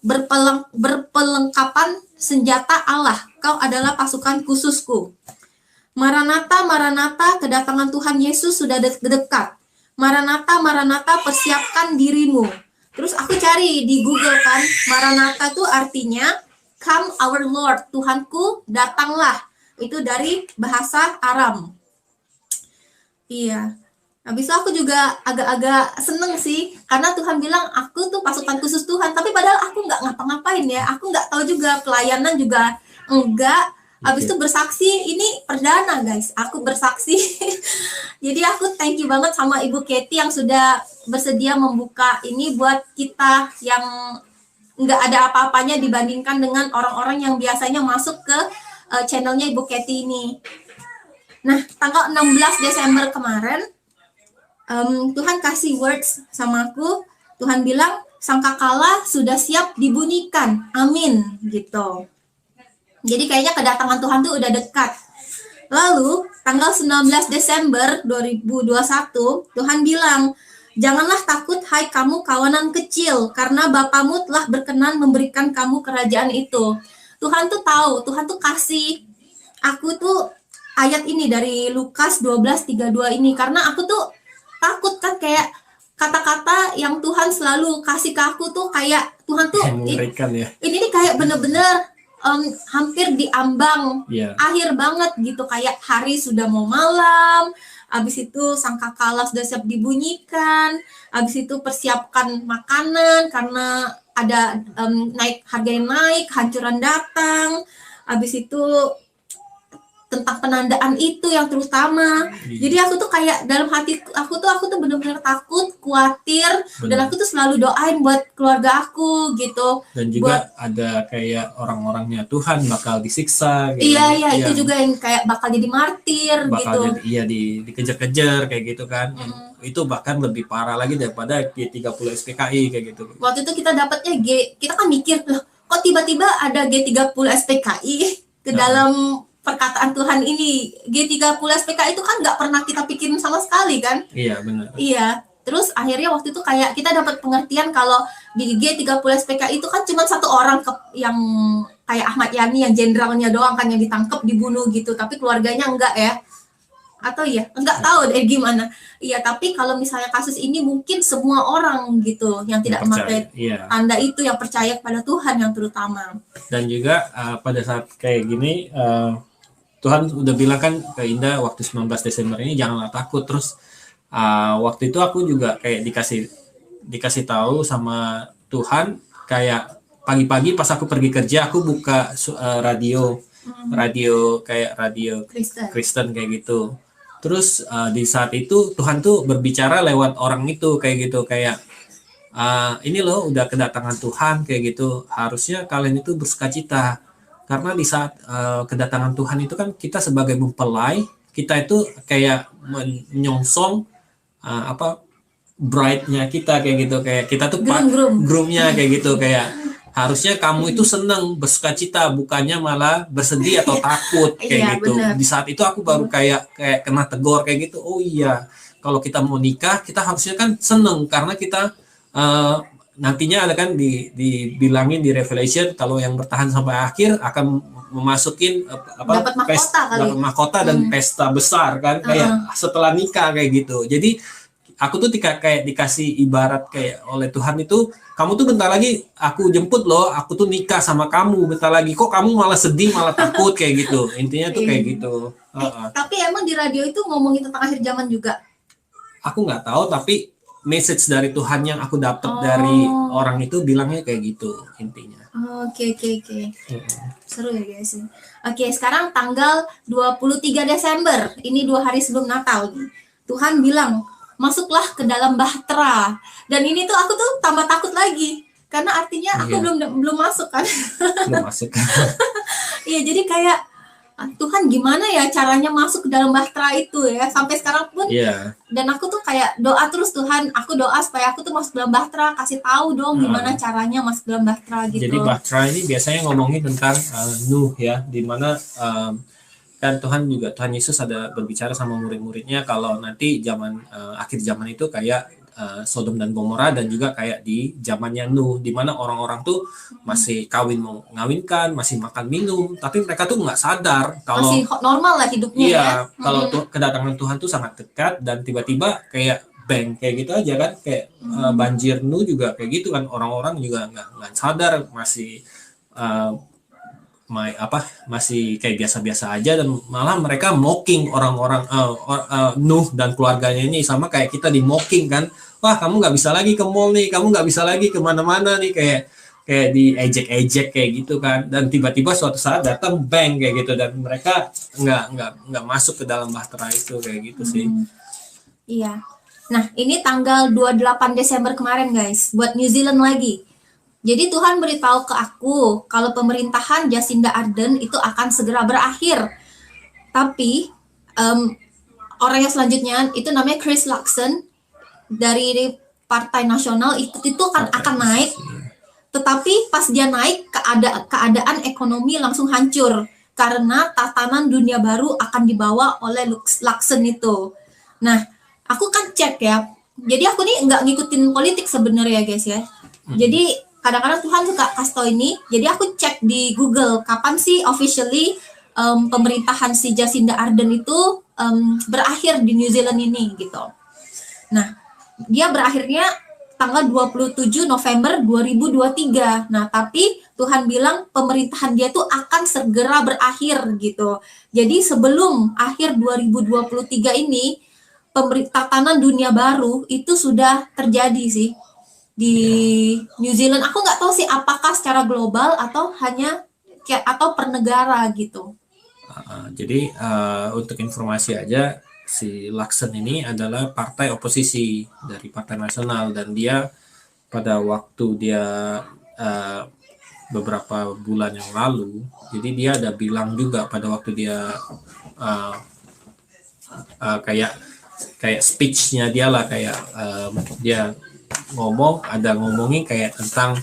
berpelengkapan senjata Allah. Kau adalah pasukan khususku. Maranatha, Maranatha, kedatangan Tuhan Yesus sudah dekat. Maranatha, Maranatha, persiapkan dirimu. Terus aku cari di Google kan, Maranatha tuh artinya Come our Lord, Tuhanku datanglah. Itu dari bahasa Aram. Iya. Habis itu aku juga agak-agak seneng sih, karena Tuhan bilang aku tuh pasukan khusus Tuhan, tapi padahal aku nggak ngapa-ngapain ya, aku nggak tahu juga, pelayanan juga enggak. Habis itu bersaksi, ini perdana guys, aku bersaksi. Jadi aku thank you banget sama Ibu Katie yang sudah bersedia membuka ini buat kita yang nggak ada apa-apanya dibandingkan dengan orang-orang yang biasanya masuk ke channelnya Ibu Katie ini. Nah, tanggal 16 Desember kemarin, Tuhan kasih words sama aku. Tuhan bilang, sangkakala sudah siap dibunyikan. Amin, gitu. Jadi kayaknya kedatangan Tuhan tuh udah dekat. Lalu, tanggal 19 Desember 2021, Tuhan bilang, janganlah takut hai kamu kawanan kecil, karena Bapamu telah berkenan memberikan kamu kerajaan itu. Tuhan tuh tahu, Tuhan tuh kasih aku tuh ayat ini dari Lukas 12:32 ini, karena aku tuh takut kan, kayak kata-kata yang Tuhan selalu kasih ke aku tuh kayak Tuhan tuh ya. Ini nih kayak bener-bener hampir diambang akhir banget gitu, kayak hari sudah mau malam, habis itu sangkakala sudah siap dibunyikan, habis itu persiapkan makanan karena ada harga yang naik, hancuran datang, habis itu tentang penandaan itu yang terutama. Jadi aku tuh kayak dalam hati aku tuh benar-benar takut, khawatir, dan aku tuh selalu doain buat keluarga aku gitu. Dan juga ada kayak orang-orangnya Tuhan bakal disiksa gitu. Iya, itu juga yang kayak bakal jadi martir bakal gitu. Jadi dikejar-kejar kayak gitu kan. Itu bahkan lebih parah lagi daripada G30 SPKI kayak gitu. Waktu itu kita dapatnya kita kan mikir, loh kok tiba-tiba ada G30 SPKI ke dalam perkataan Tuhan ini. G30 SPKI itu kan nggak pernah kita pikirin sama sekali kan. Iya benar. Iya, terus akhirnya waktu itu kayak kita dapat pengertian kalau di G30 SPKI itu kan cuma satu orang yang kayak Ahmad Yani yang jenderalnya doang kan yang ditangkap, dibunuh gitu, tapi keluarganya enggak ya, atau ya enggak tahu deh gimana. Iya, tapi kalau misalnya kasus ini mungkin semua orang gitu yang tidak memakai tanda itu, yang percaya kepada Tuhan yang terutama. Dan juga pada saat kayak gini Tuhan udah bilang kan ke Indah waktu 19 Desember ini janganlah takut. Terus waktu itu aku juga kayak dikasih tahu sama Tuhan, kayak pagi-pagi pas aku pergi kerja aku buka radio kayak radio Kristen kayak gitu. Terus di saat itu Tuhan tuh berbicara lewat orang itu kayak gitu, kayak ini loh udah kedatangan Tuhan kayak gitu, harusnya kalian itu bersukacita. Karena di saat kedatangan Tuhan itu kan kita sebagai mempelai, kita itu kayak menyongsong bride-nya kita kayak gitu, kayak kita tuh groom-nya kayak gitu, kayak harusnya kamu itu senang bersukacita, bukannya malah bersedih atau takut kayak gitu. Bener. Di saat itu aku baru kayak kena tegur kayak gitu. Oh iya, kalau kita mau nikah kita harusnya kan senang, karena kita nantinya ada kan dibilangin di Revelation kalau yang bertahan sampai akhir akan memasukin dapat mahkota dan pesta besar kan, kayak setelah nikah kayak gitu. Jadi aku tuh kayak dikasih ibarat kayak oleh Tuhan itu, kamu tuh bentar lagi aku jemput loh, aku tuh nikah sama kamu bentar lagi, kok kamu malah sedih malah takut kayak gitu. Intinya tuh kayak gitu. Tapi emang di radio itu ngomongin tentang akhir zaman juga? Aku nggak tahu, tapi message dari Tuhan yang aku dapat dari orang itu bilangnya kayak gitu intinya. Oke. Seru ya guys. Oke, sekarang tanggal 23 Desember. Ini 2 hari sebelum Natal. Tuhan bilang, masuklah ke dalam bahtera. Dan ini tuh aku tuh tambah takut lagi. Karena artinya aku belum masuk kan. Belum masuk. Iya, jadi kayak Tuhan gimana ya caranya masuk ke dalam bahtera itu ya, sampai sekarang pun. Dan aku tuh kayak doa terus, Tuhan aku doa supaya aku tuh masuk dalam bahtera, kasih tahu dong gimana caranya masuk dalam bahtera gitu. Jadi bahtera ini biasanya ngomongin tentang Nuh ya, dimana kan Tuhan Yesus ada berbicara sama murid-muridnya kalau nanti akhir zaman itu kayak Sodom dan Gomora, dan juga kayak di zamannya Nuh, di mana orang-orang tuh masih kawin mengawinkan, masih makan minum, tapi mereka tuh nggak sadar kalau Masih normal lah hidupnya ya. iya, kalau kedatangan Tuhan tuh sangat dekat, dan tiba-tiba kayak bang kayak gitu aja kan, kayak banjir Nuh juga kayak gitu kan, orang-orang juga nggak sadar, masih uh, masih kayak biasa-biasa aja, dan malah mereka mocking orang-orang Nuh dan keluarganya ini, sama kayak kita di mocking kan, wah kamu nggak bisa lagi ke mall nih, kamu nggak bisa lagi kemana-mana nih, kayak diejek-ejek kayak gitu kan, dan tiba-tiba suatu saat datang bang kayak gitu, dan mereka nggak masuk ke dalam bahtera itu kayak gitu sih. Iya. Nah, ini tanggal 28 Desember kemarin guys, buat New Zealand lagi. Jadi Tuhan beritahu ke aku kalau pemerintahan Jacinda Ardern itu akan segera berakhir. Tapi orang yang selanjutnya itu namanya Chris Luxon dari Partai Nasional itu akan naik. Tetapi pas dia naik, keadaan ekonomi langsung hancur karena tatanan dunia baru akan dibawa oleh Luxon itu. Nah, aku kan cek ya. Jadi aku nih nggak ngikutin politik sebenarnya guys ya. Jadi kadang-kadang Tuhan suka kasih tau ini. Jadi aku cek di Google kapan sih officially pemerintahan si Jacinda Ardern itu berakhir di New Zealand ini gitu. Nah, dia berakhirnya tanggal 27 November 2023. Nah, tapi Tuhan bilang pemerintahan dia tuh akan segera berakhir gitu. Jadi sebelum akhir 2023 ini, tatanan dunia baru itu sudah terjadi sih di New Zealand. Aku nggak tahu sih apakah secara global atau hanya atau per negara gitu. Jadi untuk informasi aja, si Luxon ini adalah partai oposisi dari Partai Nasional, dan dia pada waktu dia beberapa bulan yang lalu, jadi dia ada bilang juga pada waktu dia kayak speech-nya dia lah, kayak dia ngomongin kayak tentang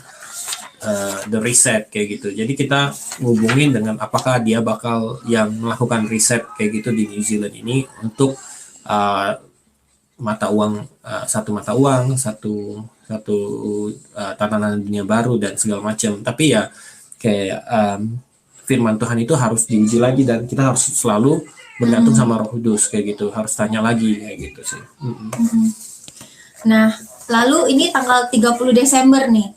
the reset kayak gitu. Jadi kita ngubungin dengan apakah dia bakal yang melakukan reset kayak gitu di New Zealand ini untuk satu mata uang, satu tatanan dunia baru dan segala macam. Tapi ya kayak firman Tuhan itu harus diuji lagi, dan kita harus selalu bergantung sama Roh Kudus kayak gitu, harus tanya lagi kayak gitu sih. Nah, lalu ini tanggal 30 Desember nih.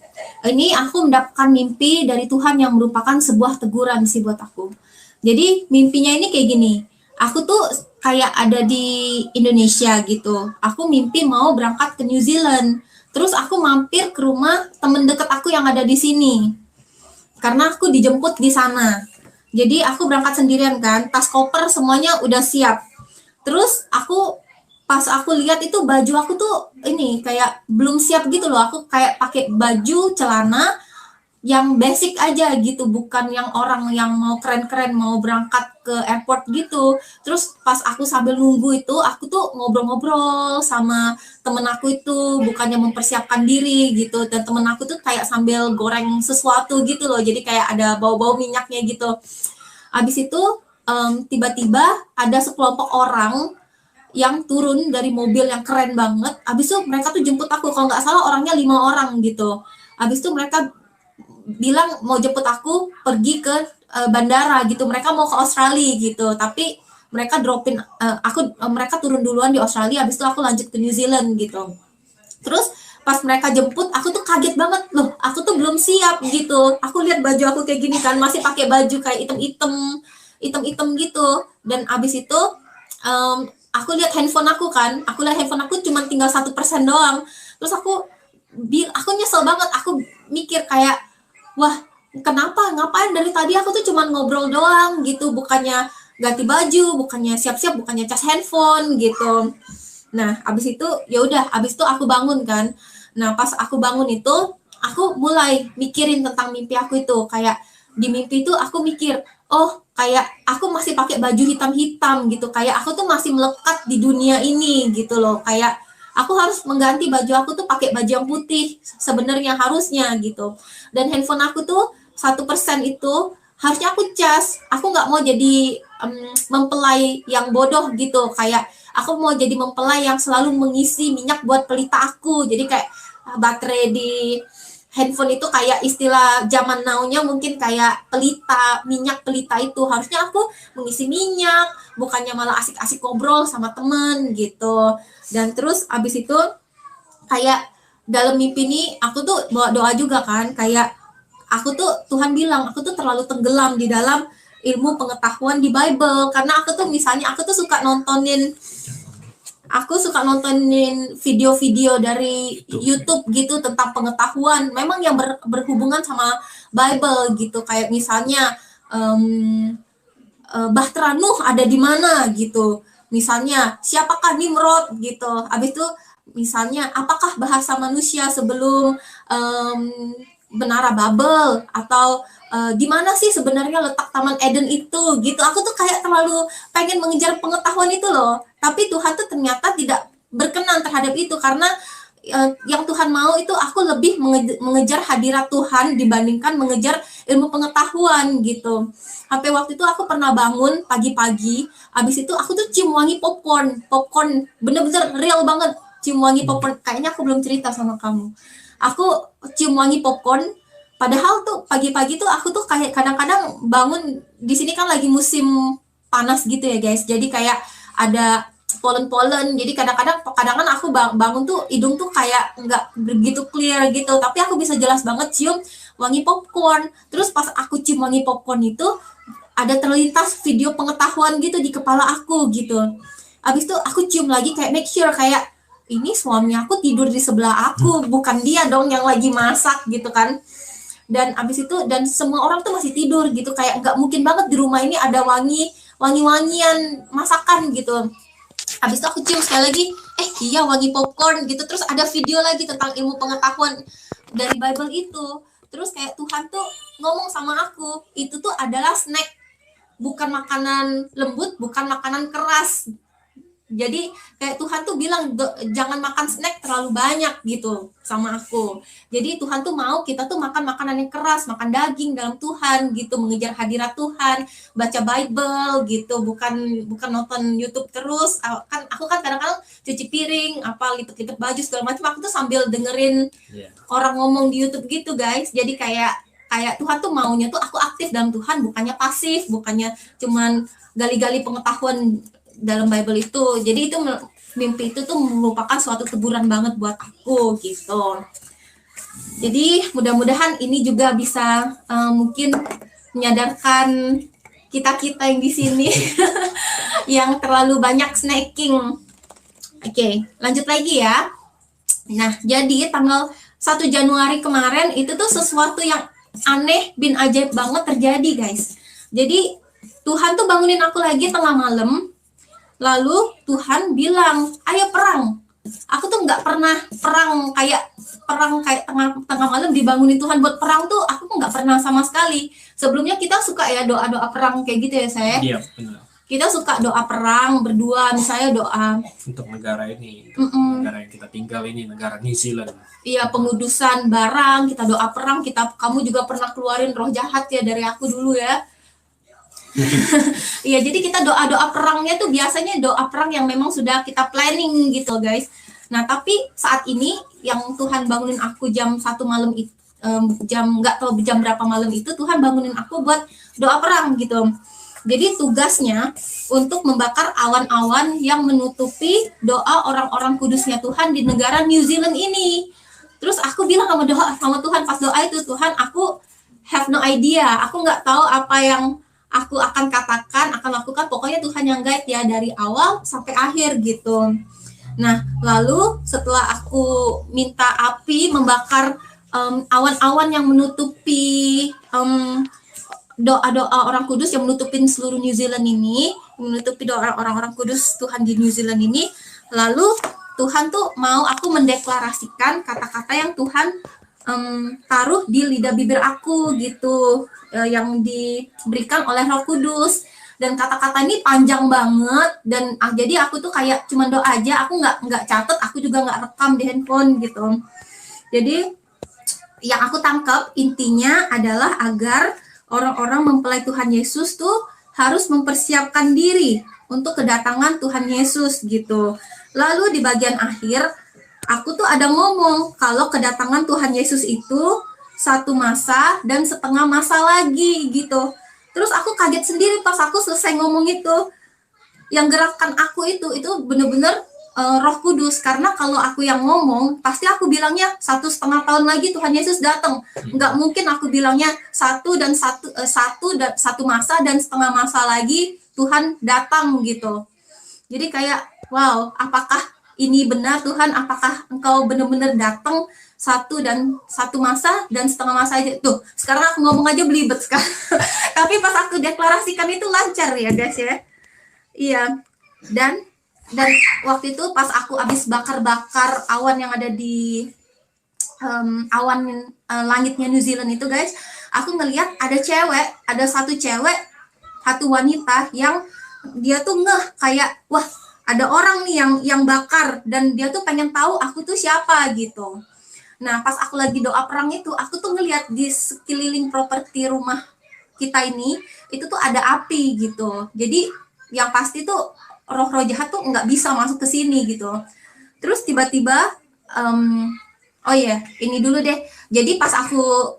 Ini aku mendapatkan mimpi dari Tuhan yang merupakan sebuah teguran sih buat aku. Jadi mimpinya ini kayak gini. Aku tuh kayak ada di Indonesia gitu. Aku mimpi mau berangkat ke New Zealand. Terus aku mampir ke rumah temen deket aku yang ada di sini. Karena aku dijemput di sana. Jadi aku berangkat sendirian kan, tas koper semuanya udah siap. Terus pas aku lihat itu baju aku tuh ini kayak belum siap gitu loh. Aku kayak pakai baju celana yang basic aja gitu, bukan yang orang yang mau keren-keren mau berangkat ke airport gitu. Terus pas aku sambil nunggu itu, aku tuh ngobrol-ngobrol sama temen aku itu, bukannya mempersiapkan diri gitu. Dan temen aku tuh kayak sambil goreng sesuatu gitu loh, jadi kayak ada bau-bau minyaknya gitu. Habis itu tiba-tiba ada sekelompok orang yang turun dari mobil yang keren banget. Habis itu mereka tuh jemput aku, kalau nggak salah orangnya 5 orang gitu. Habis itu mereka bilang mau jemput aku pergi ke bandara gitu. Mereka mau ke Australia gitu, tapi mereka mereka turun duluan di Australia, habis itu aku lanjut ke New Zealand gitu. Terus pas mereka jemput, aku tuh kaget banget loh, aku tuh belum siap gitu. Aku lihat baju aku kayak gini kan, masih pakai baju kayak item-item gitu. Dan abis itu aku lihat handphone aku cuma tinggal 1% doang. Terus aku nyesel banget, aku mikir kayak, wah ngapain dari tadi aku tuh cuma ngobrol doang gitu, bukannya ganti baju, bukannya siap-siap, bukannya cas handphone gitu. Nah, abis itu ya udah, abis itu aku bangun kan. Nah, pas aku bangun itu, aku mulai mikirin tentang mimpi aku itu. Kayak di mimpi itu aku mikir, oh kayak aku masih pakai baju hitam-hitam gitu. Kayak aku tuh masih melekat di dunia ini gitu loh. Kayak aku harus mengganti baju aku tuh pakai baju yang putih sebenarnya harusnya gitu. Dan handphone aku tuh 1% itu harusnya aku cas. Aku nggak mau jadi mempelai yang bodoh gitu, kayak aku mau jadi mempelai yang selalu mengisi minyak buat pelita aku. Jadi kayak baterai di handphone itu kayak istilah zaman now-nya mungkin kayak pelita, minyak pelita itu. Harusnya aku mengisi minyak, bukannya malah asik-asik ngobrol sama temen gitu. Dan terus abis itu kayak dalam mimpi nih aku tuh bawa doa juga kan, kayak aku tuh Tuhan bilang aku tuh terlalu tenggelam di dalam ilmu pengetahuan di Bible, karena aku tuh misalnya aku tuh suka nontonin video-video dari YouTube gitu tentang pengetahuan memang yang berhubungan sama Bible gitu, kayak misalnya Bahtera Nuh ada di mana gitu, misalnya siapakah Nimrod gitu, habis itu misalnya apakah bahasa manusia sebelum Menara Babel, atau di mana sih sebenarnya letak Taman Eden itu gitu. Aku tuh kayak terlalu pengen mengejar pengetahuan itu loh, tapi Tuhan tuh ternyata tidak berkenan terhadap itu, karena yang Tuhan mau itu aku lebih mengejar hadirat Tuhan dibandingkan mengejar ilmu pengetahuan gitu. Sampai waktu itu aku pernah bangun pagi-pagi, habis itu aku tuh cium wangi popcorn bener-bener real banget, cium wangi popcorn. Kayaknya aku belum cerita sama kamu. Aku cium wangi popcorn, padahal tuh pagi-pagi tuh aku tuh kayak kadang-kadang bangun, di sini kan lagi musim panas gitu ya guys, jadi kayak ada polen-polen, jadi kadang-kadang aku bangun tuh hidung tuh kayak nggak begitu clear gitu, tapi aku bisa jelas banget cium wangi popcorn. Terus pas aku cium wangi popcorn itu ada terlintas video pengetahuan gitu di kepala aku gitu. Abis itu aku cium lagi kayak make sure kayak ini suami aku tidur di sebelah aku, bukan dia dong yang lagi masak gitu kan. Dan abis itu, dan semua orang tuh masih tidur gitu, kayak nggak mungkin banget di rumah ini ada wangi-wangian masakan gitu. Habis itu aku cium sekali lagi, iya wangi popcorn gitu. Terus ada video lagi tentang ilmu pengetahuan dari Bible itu. Terus kayak Tuhan tuh ngomong sama aku, itu tuh adalah snack, bukan makanan lembut, bukan makanan keras. Jadi kayak Tuhan tuh bilang jangan makan snack terlalu banyak gitu sama aku. Jadi Tuhan tuh mau kita tuh makan makanan yang keras, makan daging dalam Tuhan gitu, mengejar hadirat Tuhan, baca Bible gitu, bukan nonton YouTube terus. Aku kan kadang-kadang cuci piring, apa lipet-lipet baju segala macam, aku tuh sambil dengerin orang ngomong di YouTube gitu guys. Jadi kayak Tuhan tuh maunya tuh aku aktif dalam Tuhan, bukannya pasif, bukannya cuman gali-gali pengetahuan dalam Bible itu. Jadi itu mimpi itu tuh merupakan suatu teguran banget buat aku gitu. Jadi mudah-mudahan ini juga bisa mungkin menyadarkan kita yang di sini yang terlalu banyak snacking. Oke, lanjut lagi ya. Nah, jadi tanggal 1 Januari kemarin itu tuh sesuatu yang aneh bin ajaib banget terjadi guys. Jadi Tuhan tuh bangunin aku lagi tengah malam. Lalu Tuhan bilang, ayo perang. Aku tuh nggak pernah perang kayak tengah malam dibangunin Tuhan buat perang tuh, aku tuh nggak pernah sama sekali. Sebelumnya kita suka ya doa-doa perang kayak gitu ya saya. Iya benar. Kita suka doa perang berdua, misalnya doa untuk negara ini, negara yang kita tinggal ini, negara New Zealand. Iya, pengudusan barang, kita doa perang. Kamu juga pernah keluarin roh jahat ya dari aku dulu ya. Iya, jadi kita doa-doa perangnya tuh biasanya doa perang yang memang sudah kita planning gitu guys. Nah, tapi saat ini yang Tuhan bangunin aku jam 1 malam itu, nggak tahu jam berapa malam itu, Tuhan bangunin aku buat doa perang gitu. Jadi tugasnya untuk membakar awan-awan yang menutupi doa orang-orang kudusnya Tuhan di negara New Zealand ini. Terus aku bilang sama Tuhan pas doa itu, Tuhan aku have no idea, aku nggak tahu apa yang aku akan katakan, akan lakukan, pokoknya Tuhan yang guide ya dari awal sampai akhir gitu. Nah, lalu setelah aku minta api membakar awan-awan yang menutupi doa-doa orang kudus yang menutupin seluruh New Zealand ini, menutupi doa orang-orang kudus Tuhan di New Zealand ini, lalu Tuhan tuh mau aku mendeklarasikan kata-kata yang Tuhan taruh di lidah bibir aku gitu, yang diberikan oleh Roh Kudus. Dan kata-kata ini panjang banget, dan jadi aku tuh kayak cuma doa aja, aku nggak catat, aku juga nggak rekam di handphone gitu. Jadi yang aku tangkap intinya adalah agar orang-orang mempelai Tuhan Yesus tuh harus mempersiapkan diri untuk kedatangan Tuhan Yesus gitu. Lalu di bagian akhir, aku tuh ada ngomong kalau kedatangan Tuhan Yesus itu satu masa dan setengah masa lagi gitu. Terus aku kaget sendiri pas aku selesai ngomong itu. Yang gerakan aku itu bener-bener Roh Kudus, karena kalau aku yang ngomong pasti aku bilangnya 1,5 tahun lagi Tuhan Yesus datang. Nggak mungkin aku bilangnya satu satu masa dan setengah masa lagi Tuhan datang gitu. Jadi kayak wow, apakah ini benar Tuhan? Apakah Engkau benar-benar datang satu masa dan setengah masa aja? Tuh, sekarang aku ngomong aja belibet sekarang. Tapi pas aku deklarasikan itu lancar ya guys ya. Iya. Dan waktu itu pas aku habis bakar-bakar awan yang ada di awan langitnya New Zealand itu guys, aku ngelihat ada satu cewek, satu wanita yang dia tuh kayak wah, ada orang nih yang bakar, dan dia tuh pengen tahu aku tuh siapa gitu. Nah, pas aku lagi doa perang itu, aku tuh ngelihat di sekeliling properti rumah kita ini, itu tuh ada api gitu. Jadi yang pasti tuh roh-roh jahat tuh nggak bisa masuk ke sini gitu. Terus tiba-tiba, oh iya, ini dulu deh. Jadi pas aku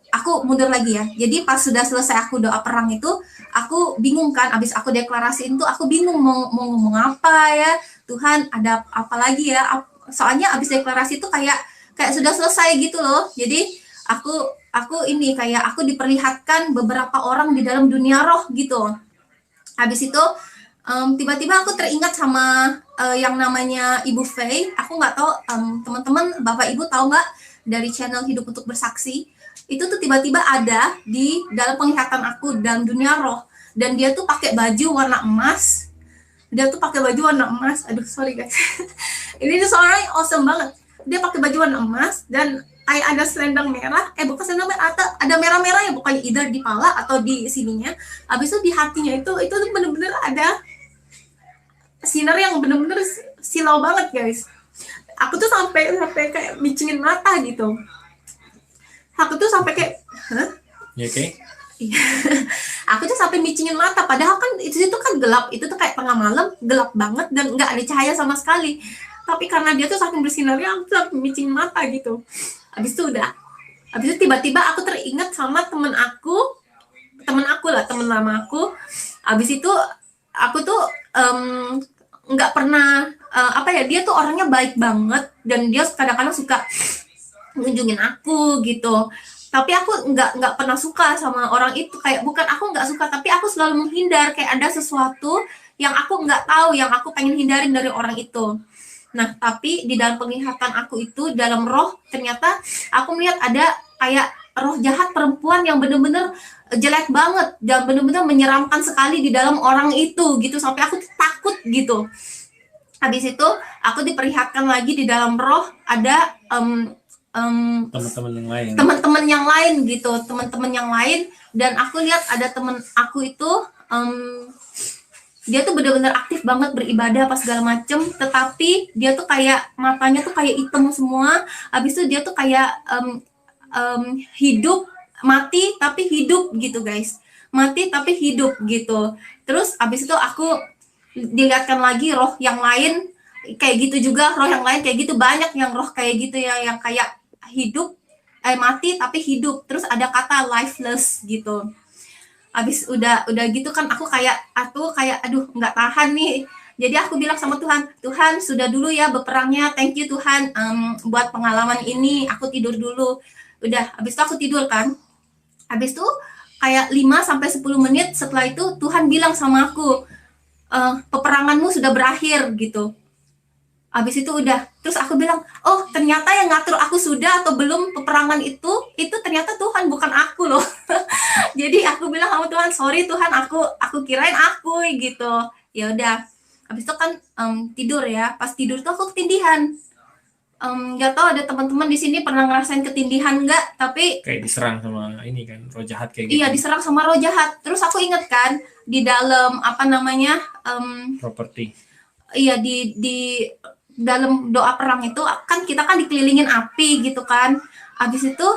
mundur lagi ya. Jadi pas sudah selesai aku doa perang itu, aku bingung kan. Abis aku deklarasiin tuh, aku bingung mau ngomong apa ya. Tuhan, ada apa lagi ya? Soalnya abis deklarasi itu kayak sudah selesai gitu loh. Jadi aku ini kayak aku diperlihatkan beberapa orang di dalam dunia roh gitu. Habis itu tiba-tiba aku teringat sama yang namanya Ibu Faye. Aku nggak tahu teman-teman, Bapak Ibu tahu nggak dari channel Hidup Untuk Bersaksi? Itu tuh tiba-tiba ada di dalam penglihatan aku dalam dunia roh, dan dia tuh pakai baju warna emas. Aduh sorry guys. Ini tuh soalnya awesome banget. Dia pakai baju warna emas dan kayak ada selendang merah, bukan selendang merah, ada merah-merah ya, pokoknya either di pala atau di sininya. Habis itu di hatinya itu tuh bener-bener ada sinar yang bener-bener silau banget guys. Aku tuh sampai kayak micingin mata gitu. Aku tuh sampai kayak, hah? Ya, oke. Aku tuh sampai micingin mata, padahal kan itu kan gelap, itu tuh kayak tengah malam, gelap banget dan nggak ada cahaya sama sekali. Tapi karena dia tuh saking bersinarnya, aku tuh sampai micingin mata gitu. Habis itu tiba-tiba aku teringat sama temen lama aku. Habis itu aku tuh nggak pernah dia tuh orangnya baik banget, dan dia kadang-kadang suka ngunjungin aku gitu. Tapi aku nggak pernah suka sama orang itu. Kayak bukan aku nggak suka, tapi aku selalu menghindar. Kayak ada sesuatu yang aku nggak tahu, yang aku pengen hindarin dari orang itu. Nah, tapi di dalam penglihatan aku itu, dalam roh, ternyata aku melihat ada kayak roh jahat perempuan yang bener-bener jelek banget dan bener-bener menyeramkan sekali di dalam orang itu gitu, sampai aku takut gitu. Habis itu aku diperlihatkan lagi di dalam roh ada teman-teman yang lain, dan aku lihat ada teman aku itu dia tuh benar-benar aktif banget beribadah apa segala macem, tetapi dia tuh kayak matanya tuh kayak hitam semua. Habis itu dia tuh kayak hidup mati tapi hidup gitu guys, mati tapi hidup gitu. Terus habis itu aku dilihatkan lagi roh yang lain kayak gitu juga, roh yang lain kayak gitu, banyak yang roh kayak gitu ya, yang kayak hidup mati tapi hidup, terus ada kata lifeless gitu. Habis udah gitu kan aku kayak aduh nggak tahan nih. Jadi aku bilang sama Tuhan sudah dulu ya berperangnya, thank you Tuhan buat pengalaman ini, aku tidur dulu. Udah, habis itu aku tidur kan. Habis itu kayak 5-10 menit setelah itu Tuhan bilang sama aku, peperanganmu sudah berakhir gitu. Habis itu udah, terus aku bilang, oh ternyata yang ngatur aku sudah atau belum peperangan itu ternyata Tuhan, bukan aku loh. Jadi aku bilang sama Tuhan, sorry Tuhan, aku kirain aku gitu. Ya udah, habis itu kan tidur ya. Pas tidur tuh aku ketindihan. Nggak tahu ada teman-teman di sini pernah ngerasain ketindihan nggak? Tapi kayak diserang sama ini kan, roh jahat kayak gitu. Iya, diserang sama roh jahat. Terus aku inget kan di dalam properti. Iya, di dalam doa perang itu kan kita kan dikelilingin api gitu kan. Habis itu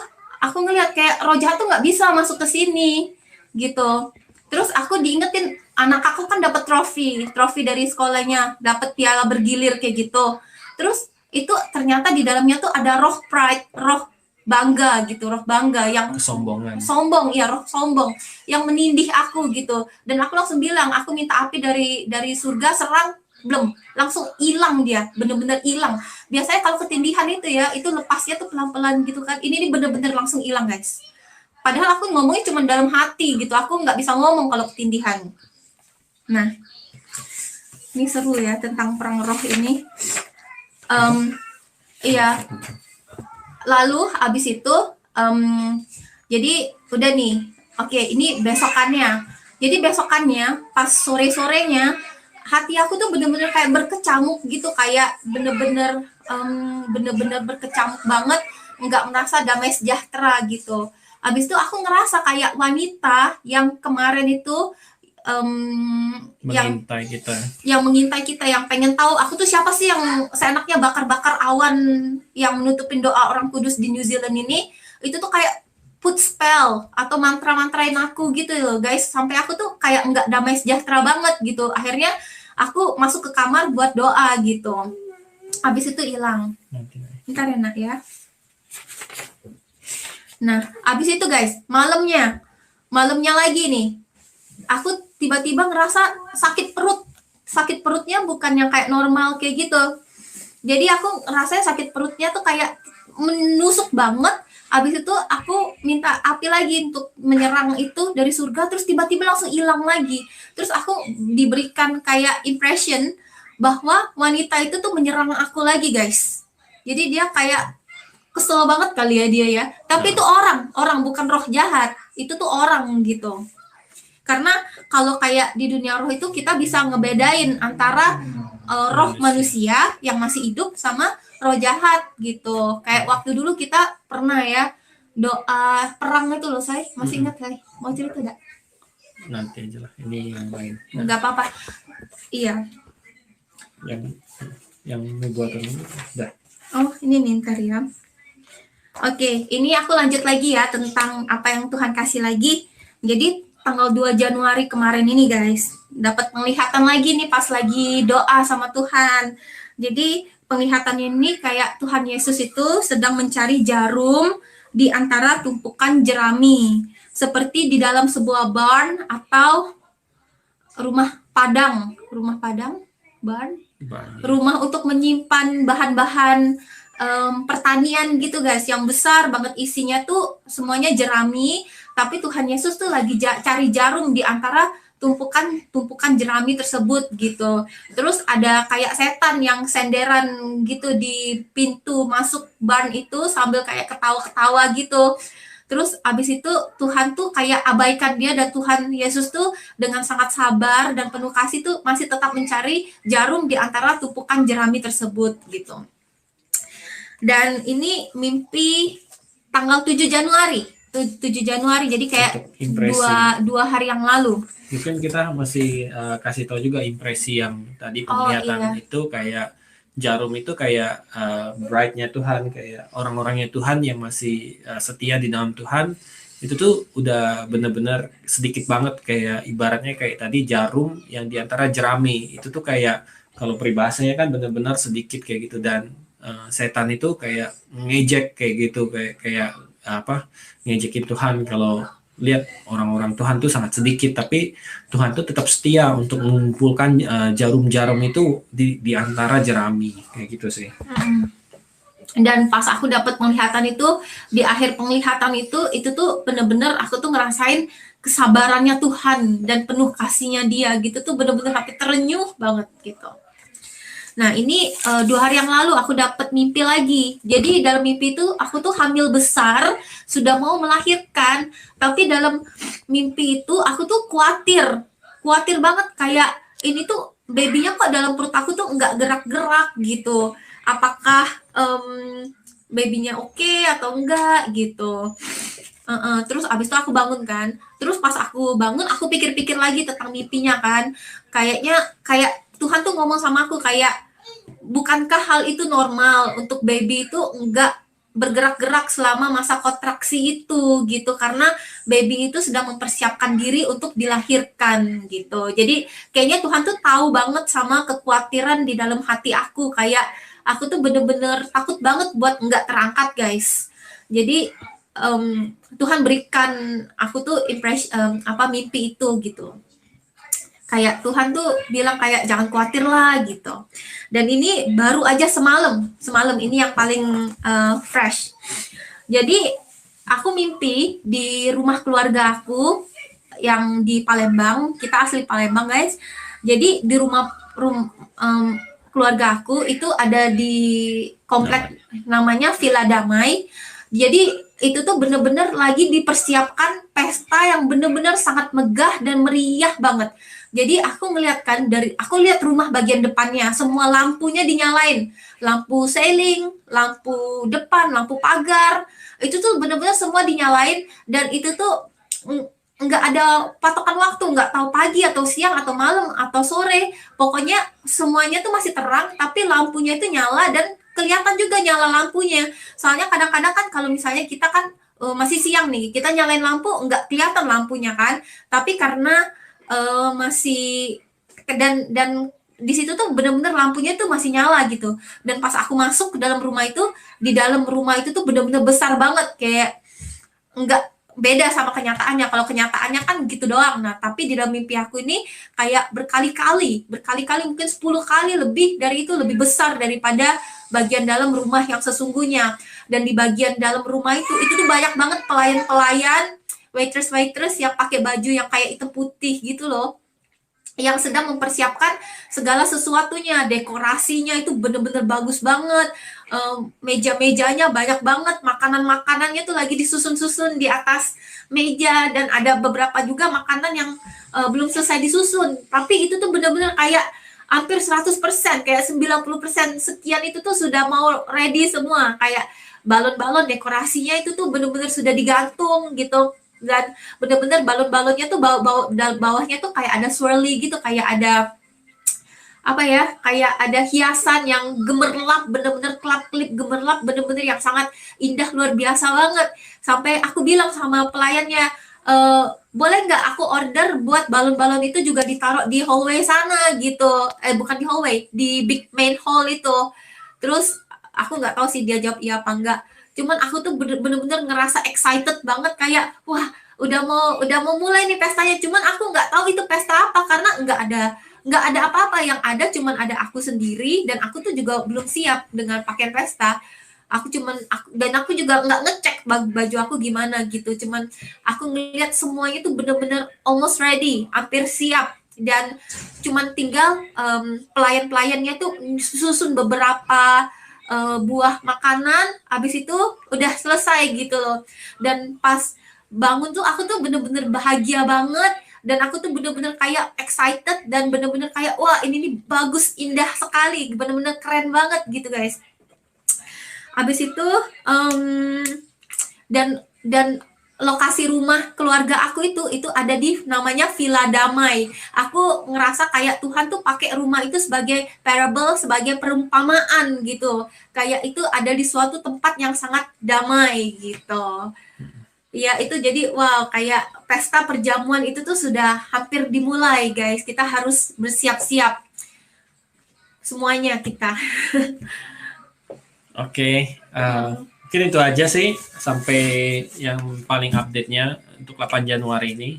aku ngeliat kayak roh jahat tuh nggak bisa masuk ke sini gitu. Terus aku diingetin, anak aku kan dapat trofi dari sekolahnya, dapat piala bergilir kayak gitu. Terus itu ternyata di dalamnya tuh ada roh pride, roh bangga gitu, roh bangga yang Kesombongan. sombong, ya roh sombong yang menindih aku gitu. Dan aku langsung bilang, aku minta api dari surga serang, belum, langsung hilang dia, bener-bener hilang. Biasanya kalau ketindihan itu ya, itu lepasnya tuh pelan-pelan gitu kan. Ini bener-bener langsung hilang guys. Padahal aku ngomongnya cuma dalam hati gitu, aku nggak bisa ngomong kalau ketindihan. Nah, ini seru ya tentang perang roh ini. Iya. Lalu abis itu, jadi udah nih. Oke, ini besokannya. Jadi besokannya pas sore-sorenya, hati aku tuh bener-bener kayak berkecamuk gitu, kayak bener-bener berkecamuk banget, nggak merasa damai sejahtera gitu. Abis itu aku ngerasa kayak wanita yang kemarin itu Mengintai kita. yang mengintai kita, yang pengen tahu aku tuh siapa sih, yang seenaknya bakar-bakar awan yang menutupin doa orang kudus di New Zealand ini. Itu tuh kayak put spell atau mantra-mantrain aku gitu loh guys, sampai aku tuh kayak nggak damai sejahtera banget gitu. Akhirnya aku masuk ke kamar buat doa gitu, habis itu hilang. Bentar ya nak ya. Nah habis itu guys, malamnya lagi nih, aku tiba-tiba ngerasa sakit perut. Sakit perutnya bukan yang kayak normal kayak gitu. Jadi aku rasanya sakit perutnya tuh kayak menusuk banget. Habis itu aku minta api lagi untuk menyerang itu dari surga, terus tiba-tiba langsung hilang lagi. Terus aku diberikan kayak impression bahwa wanita itu tuh menyerang aku lagi guys. Jadi dia kayak kesel banget kali ya dia ya. Tapi itu orang bukan roh jahat. Itu tuh orang gitu. Karena kalau kayak di dunia roh itu kita bisa ngebedain antara roh manusia yang masih hidup sama roh jahat gitu. Kayak waktu dulu kita pernah ya doa perang itu loh, saya masih ingat saya. Mau cerita enggak? Nanti aja lah, ini yang lain. Enggak apa-apa. Iya. Yang membuat ini udah. Oh, ini nih ntar ya. Oke, ini aku lanjut lagi ya tentang apa yang Tuhan kasih lagi. Jadi tanggal 2 Januari kemarin ini guys, dapat penglihatan lagi nih pas lagi doa sama Tuhan. Jadi penglihatannya ini kayak Tuhan Yesus itu sedang mencari jarum di antara tumpukan jerami, seperti di dalam sebuah barn atau rumah padang, barn, rumah untuk menyimpan bahan-bahan pertanian gitu guys, yang besar banget, isinya tuh semuanya jerami. Tapi Tuhan Yesus tuh lagi cari jarum di antara tumpukan jerami tersebut gitu. Terus ada kayak setan yang senderan gitu di pintu masuk barn itu sambil kayak ketawa-ketawa gitu. Terus abis itu Tuhan tuh kayak abaikan dia, dan Tuhan Yesus tuh dengan sangat sabar dan penuh kasih tuh masih tetap mencari jarum di antara tumpukan jerami tersebut gitu. Dan ini mimpi tanggal 7 Januari. 7 Januari, jadi kayak dua hari yang lalu. Mungkin kita masih kasih tahu juga impresi yang tadi penglihatan itu kayak jarum itu kayak bride-nya Tuhan, kayak orang-orangnya Tuhan yang masih setia di dalam Tuhan. Itu tuh udah benar-benar sedikit banget, kayak ibaratnya kayak tadi jarum yang diantara jerami. Itu tuh kayak kalau peribahasanya kan benar-benar sedikit kayak gitu, dan setan itu kayak ngejek kayak gitu, kayak ngejekin Tuhan. Kalau lihat orang-orang Tuhan tuh sangat sedikit, tapi Tuhan tuh tetap setia untuk mengumpulkan jarum-jarum itu di antara jerami kayak gitu sih. Dan pas aku dapat penglihatan itu, di akhir penglihatan itu tuh bener-bener aku tuh ngerasain kesabarannya Tuhan dan penuh kasihnya dia gitu, tuh bener-bener hati terenyuh banget gitu. Nah ini 2 hari yang lalu aku dapat mimpi lagi. Jadi dalam mimpi itu aku tuh hamil besar, sudah mau melahirkan. Tapi dalam mimpi itu aku tuh khawatir banget, kayak ini tuh babynya kok dalam perut aku tuh nggak gerak-gerak gitu. Apakah babynya oke atau enggak gitu. Terus abis itu aku bangun kan. Terus pas aku bangun aku pikir-pikir lagi tentang mimpinya kan. Kayak Tuhan tuh ngomong sama aku kayak, bukankah hal itu normal untuk baby itu enggak bergerak-gerak selama masa kontraksi itu gitu, karena baby itu sedang mempersiapkan diri untuk dilahirkan gitu. Jadi kayaknya Tuhan tuh tahu banget sama kekhawatiran di dalam hati aku, kayak aku tuh bener-bener takut banget buat nggak terangkat guys. Jadi Tuhan berikan aku tuh mimpi itu gitu. Kayak Tuhan tuh bilang kayak jangan khawatir lah gitu. Dan ini baru aja semalam ini yang paling fresh. Jadi aku mimpi di rumah keluarga aku yang di Palembang. Kita asli Palembang guys. Jadi di keluarga aku itu ada di komplek namanya Villa Damai. Jadi itu tuh bener-bener lagi dipersiapkan pesta yang bener-bener sangat megah dan meriah banget. Jadi aku ngeliat kan, aku lihat rumah bagian depannya, semua lampunya dinyalain. Lampu ceiling, lampu depan, lampu pagar, itu tuh bener-bener semua dinyalain. Dan itu tuh nggak ada patokan waktu, nggak tahu pagi atau siang atau malam atau sore. Pokoknya semuanya tuh masih terang, tapi lampunya itu nyala dan kelihatan juga nyala lampunya. Soalnya kadang-kadang kan kalau misalnya kita kan masih siang nih, kita nyalain lampu nggak kelihatan lampunya kan. Tapi karena masih dan di situ tuh bener-bener lampunya tuh masih nyala gitu. Dan pas aku masuk ke dalam rumah itu, di dalam rumah itu tuh bener-bener besar banget, kayak nggak beda sama kenyataannya. Kalau kenyataannya kan gitu doang. Nah, tapi di dalam mimpi aku ini kayak berkali-kali mungkin 10 kali lebih dari itu, lebih besar daripada bagian dalam rumah yang sesungguhnya. Dan di bagian dalam rumah itu tuh banyak banget pelayan-pelayan, waitress yang pakai baju yang kayak hitam putih gitu loh, yang sedang mempersiapkan segala sesuatunya. Dekorasinya itu bener-bener bagus banget, meja-mejanya banyak banget, makanannya tuh lagi disusun-susun di atas meja, dan ada beberapa juga makanan yang belum selesai disusun, tapi itu tuh bener-bener kayak hampir 100%, kayak 90% sekian itu tuh sudah mau ready semua. Kayak balon-balon dekorasinya itu tuh bener-bener sudah digantung gitu. Dan bener-bener balon-balonnya tuh bawahnya tuh kayak ada swirly gitu, kayak ada kayak ada hiasan yang gemerlap, bener-bener kelap-kelip gemerlap, bener-bener yang sangat indah, luar biasa banget. Sampai aku bilang sama pelayannya, boleh nggak aku order buat balon-balon itu juga ditaruh di hallway sana gitu, bukan di hallway, di big main hall itu. Terus aku nggak tahu sih dia jawab iya apa enggak. Cuman aku tuh bener-bener ngerasa excited banget, kayak wah udah mau mulai nih pestanya. Cuman aku nggak tahu itu pesta apa, karena nggak ada apa-apa. Yang ada cuman ada aku sendiri, dan aku tuh juga belum siap dengan pakaian pesta. Aku juga nggak ngecek baju aku gimana gitu. Cuman aku ngeliat semuanya tuh bener-bener almost ready, hampir siap. Dan cuman tinggal pelayan-pelayannya tuh susun beberapa buah makanan, habis itu udah selesai gitu loh. Dan pas bangun tuh aku tuh bener-bener bahagia banget, dan aku tuh bener-bener kayak excited, dan bener-bener kayak wah ini nih bagus, indah sekali, bener-bener keren banget gitu guys. Habis itu dan lokasi rumah keluarga aku itu ada di namanya Villa Damai. Aku ngerasa kayak Tuhan tuh pakai rumah itu sebagai parable, sebagai perumpamaan gitu. Kayak itu ada di suatu tempat yang sangat damai gitu. Ya itu jadi wow, kayak pesta perjamuan itu tuh sudah hampir dimulai guys. Kita harus bersiap-siap semuanya kita. Oke, mungkin itu aja sih sampai yang paling update-nya untuk 8 Januari ini.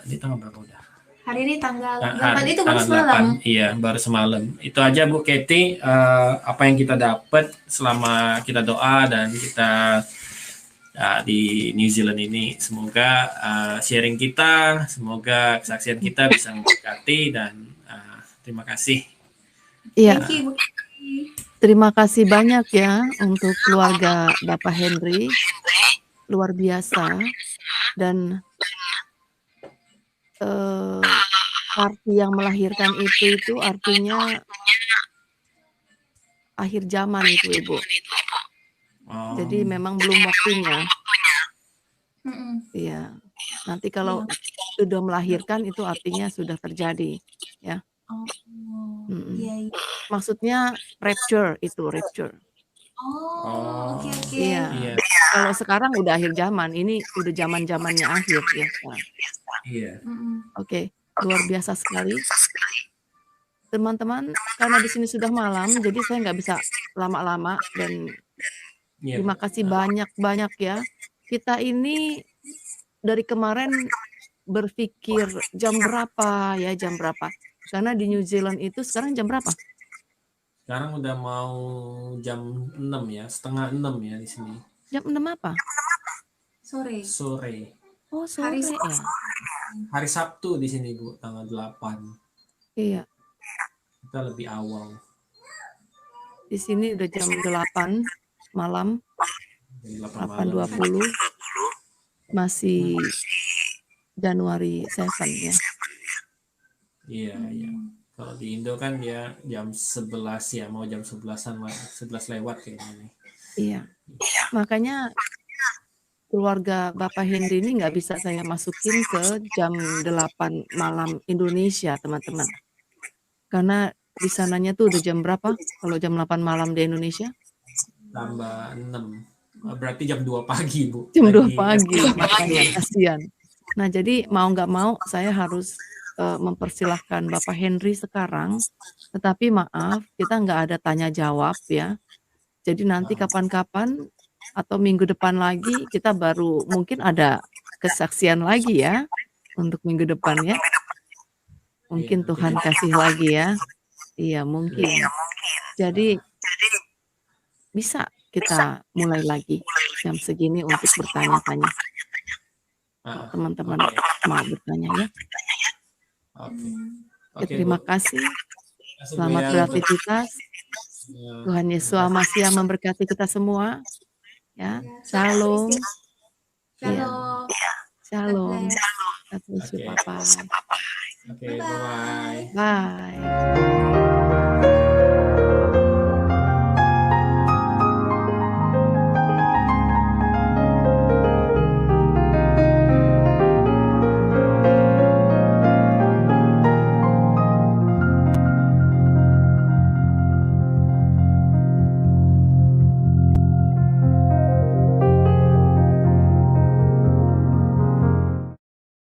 Ini tanggal berapa udah? Hari ini tanggal 8, itu baru tanggal semalam. 8, iya baru semalam. Itu aja Bu Katie, apa yang kita dapat selama kita doa dan kita di New Zealand ini. Semoga sharing kita, semoga kesaksian kita bisa memberkati, dan terima kasih. Iya. Thank you. Terima kasih banyak ya untuk keluarga Bapak Henry, luar biasa. Dan arti yang melahirkan itu artinya akhir zaman itu Ibu. Jadi memang belum waktunya. Iya. Nanti kalau sudah melahirkan itu artinya sudah terjadi, ya. Iya. Maksudnya rapture itu, rapture. Oh, oke oke. Iya. Iya. Kalau sekarang udah akhir zaman, ini udah zaman-zamannya akhir ya sekarang. Iya. Oke, luar biasa sekali. Teman-teman, karena di sini sudah malam, jadi saya nggak bisa lama-lama dan Iya, terima Bu. kasih banyak-banyak ya. Kita ini dari kemarin berpikir jam berapa ya, jam berapa. Karena di New Zealand itu sekarang jam berapa? Sekarang udah mau jam 6 ya, setengah 6 ya di sini. Jam 6 apa? Sore. Sore. Oh, Hari sore ya. Hari Sabtu di sini, Bu, tanggal 8. Iya, Kita lebih awal. di sini udah jam 8 malam, Jam 8 malam. 8.20. Masih Januari 7 ya. Iya, iya. Kalau di Indo kan dia jam 11 ya, mau jam 11-an, 11 lewat kayaknya nih. Iya. Makanya keluarga Bapak Henry ini nggak bisa saya masukin ke jam 8 malam Indonesia, teman-teman. Karena di sananya tuh udah jam berapa? Kalau jam 8 malam di Indonesia? Tambah 6. Berarti jam 2 pagi, Bu. Jam 2 Lagi pagi, makanya kasihan. Nah, jadi mau nggak mau saya harus mempersilahkan Bapak Henry sekarang, tetapi maaf, kita nggak ada tanya jawab ya. Jadi nanti kapan-kapan atau minggu depan lagi kita baru mungkin ada kesaksian lagi ya untuk minggu depan ya. Mungkin Tuhan kasih lagi ya. Iya, mungkin. Jadi bisa kita mulai lagi jam segini untuk bertanya-tanya. Teman-teman mau bertanya ya. Oke. Oke, terima kasih. Selamat Bu, ya. beraktivitas. Tuhan Yesus Masih memberkati kita semua. Ya, shalom. Shalom. Shalom. God bless. God bless you, Oke. Papa. Oke, bye-bye. Bye.